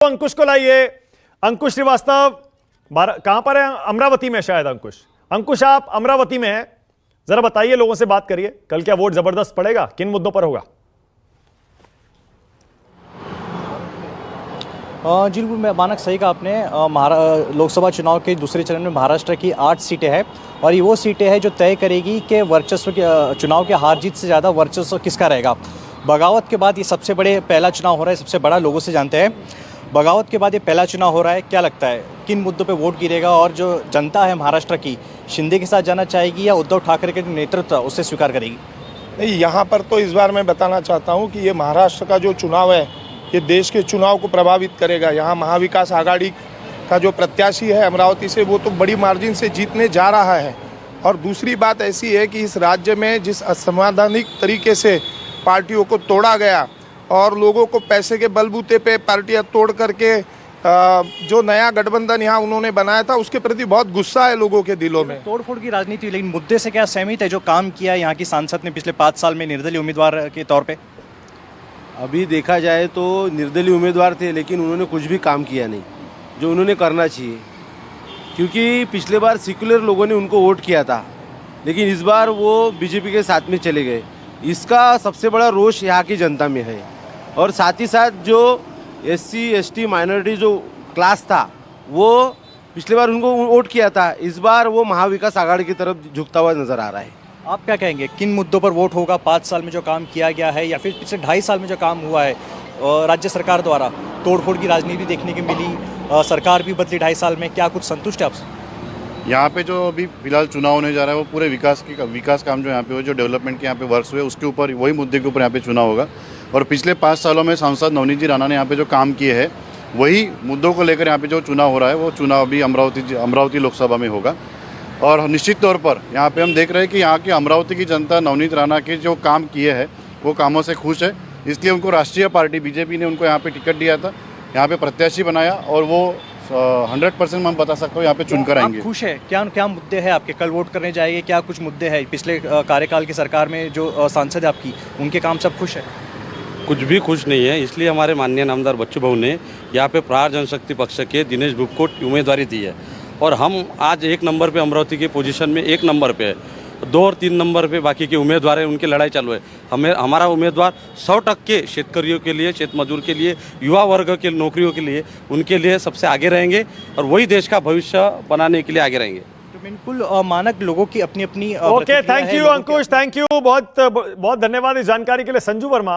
अंकुश को लाइए। अंकुश श्रीवास्तव कहां पर है? अमरावती में शायद। अंकुश आप अमरावती में हैं, जरा बताइए, लोगों से बात करिए, कल क्या वोट जबरदस्त पड़ेगा, किन मुद्दों पर होगा? जी बिल्कुल, मानक सही कहा आपने। लोकसभा चुनाव के दूसरे चरण में महाराष्ट्र की 8 सीटें हैं और ये वो सीटें हैं जो तय करेगी कि वर्चस्व के चुनाव के हार जीत से ज़्यादा वर्चस्व किसका रहेगा। बगावत के बाद ये सबसे बड़े पहला चुनाव हो रहा है, सबसे बड़ा लोगों से जानते हैं। बगावत के बाद ये पहला चुनाव हो रहा है, क्या लगता है किन मुद्दों पे वोट गिरेगा और जो जनता है महाराष्ट्र की शिंदे के साथ जाना चाहेगी या उद्धव ठाकरे के नेतृत्व उसे स्वीकार करेगी? नहीं, यहाँ पर तो इस बार मैं बताना चाहता हूँ कि ये महाराष्ट्र का जो चुनाव है ये देश के चुनाव को प्रभावित करेगा। यहाँ महाविकास आघाड़ी का जो प्रत्याशी है अमरावती से, वो तो बड़ी मार्जिन से जीतने जा रहा है। और दूसरी बात ऐसी है कि इस राज्य में जिस असंवैधानिक तरीके से पार्टियों को तोड़ा गया और लोगों को पैसे के बलबूते पे पार्टियां तोड़ करके जो नया गठबंधन यहाँ उन्होंने बनाया था, उसके प्रति बहुत गुस्सा है लोगों के दिलों में। तोड़फोड़ की राजनीति, लेकिन मुद्दे से क्या सहमत है जो काम किया है यहाँ की सांसद ने पिछले 5 साल में निर्दलीय उम्मीदवार के तौर पे? अभी देखा जाए तो निर्दलीय उम्मीदवार थे, लेकिन उन्होंने कुछ भी काम किया नहीं जो उन्होंने करना चाहिए, क्योंकि पिछले बार सेक्युलर लोगों ने उनको वोट किया था, लेकिन इस बार वो बीजेपी के साथ में चले गए। इसका सबसे बड़ा रोष यहाँ की जनता में है। और साथ ही साथ जो SC ST माइनॉरिटी जो क्लास था, वो पिछले बार उनको वोट किया था, इस बार वो महाविकास आघाड़ी की तरफ झुकता हुआ नजर आ रहा है। आप क्या कहेंगे, किन मुद्दों पर वोट होगा? 5 साल में जो काम किया गया है या फिर पिछले 2.5 साल में जो काम हुआ है राज्य सरकार द्वारा, तोड़फोड़ की राजनीति देखने की मिली, सरकार भी बदली 2.5 साल में, क्या कुछ संतुष्ट है आपसे? यहाँ पे जो अभी फिलहाल चुनाव होने जा रहा है वो पूरे विकास काम जो यहाँ पे हुए, जो डेवलपमेंट के यहाँ पे वर्क्स हुए, उसके ऊपर, वही मुद्दे के ऊपर यहाँ पे चुनाव होगा। और पिछले 5 सालों में सांसद नवनीत जी राणा ने यहाँ पे जो काम किए हैं, वही मुद्दों को लेकर यहाँ पे जो चुनाव हो रहा है, वो चुनाव अभी अमरावती लोकसभा में होगा। और निश्चित तौर पर यहाँ पे हम देख रहे हैं कि यहाँ की अमरावती की जनता नवनीत राणा के जो काम किए हैं वो कामों से खुश है, इसलिए उनको राष्ट्रीय पार्टी बीजेपी ने उनको यहाँ पे टिकट दिया था, यहाँ पे प्रत्याशी बनाया और वो 100% हम बता सकते हो यहाँ पे चुनकर आएंगे। खुश है? क्या मुद्दे हैं आपके? कल वोट करने जाएंगे, क्या कुछ मुद्दे हैं? पिछले कार्यकाल की सरकार में जो सांसद है आपकी, उनके काम सब खुश है? कुछ भी खुश नहीं है, इसलिए हमारे माननीय नामदार बच्चू भाऊ ने यहाँ पे प्रहार जनशक्ति पक्ष के दिनेश बुक को उम्मीदवारी दी है और हम आज 1 नंबर पे अमरावती की पोजीशन में 1 नंबर पे है। 2 और 3 नंबर पे बाकी के उम्मीदवार हैं, उनकी लड़ाई चालू है। हमारा उम्मीदवार 100% शेतकरियों के लिए, शेत मजदूर के लिए, युवा वर्ग के नौकरियों के लिए, उनके लिए सबसे आगे रहेंगे और वही देश का भविष्य बनाने के लिए आगे रहेंगे। तो बिल्कुल मानक लोगों की अपनी अपनी okay, thank you Ankush, thank you, बहुत बहुत धन्यवाद इस जानकारी के लिए। संजू वर्मा।